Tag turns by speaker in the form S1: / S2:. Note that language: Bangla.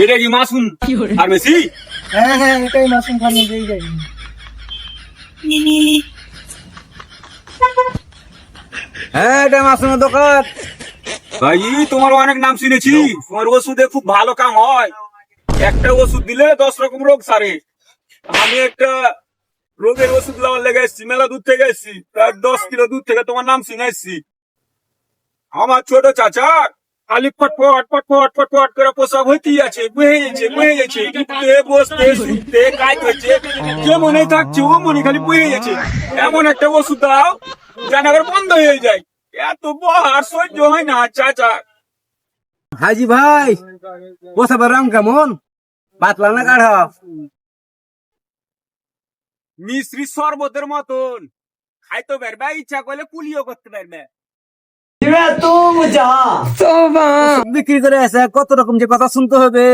S1: এটা কি মাসুম ফার্মেসি?
S2: হ্যাঁ হ্যাঁ, এটাই মাসুম ফার্মেসি।
S3: হ্যাঁ, এটা মাসুমের দোকান।
S1: ভাই তোমার অনেক নাম শুনেছি, তোমার ওষুধে খুব ভালো কাম হয়। একটা ওষুধ দিলে 10 রকম রোগ সারে। আমি একটা রোগের ওষুধ নেওয়ার লেগে এসেছি, মেলা দূর থেকে এসেছি, প্রায় 10 কিলো দূর থেকে তোমার নাম শুনে এসেছি। আমার ছোট চাচা খালি ফটফট ফটফট ফটফট করে প্রসব হইতেই আছে, বয়ে যাচ্ছে উঠতে বসতে শুতে কাজ হচ্ছে, যে মনে থাকছে ও মনে খালি বয়ে যাচ্ছে। এমন একটা ওষুধ দাও যেন আবার বন্ধ হয়ে যায়। এত বহার সহ্য হয় না চাচা।
S3: হাজি ভাই, বসাবার রাম কেমন? পাতলা না গাঢ়?
S1: মিশ্রি শরবতের মতন খাইতে পারবে, ইচ্ছা করলে কুলিও করতে পারবে।
S3: বিক্রি করে আছে, কত রকম যে কথা শুনতে হবে।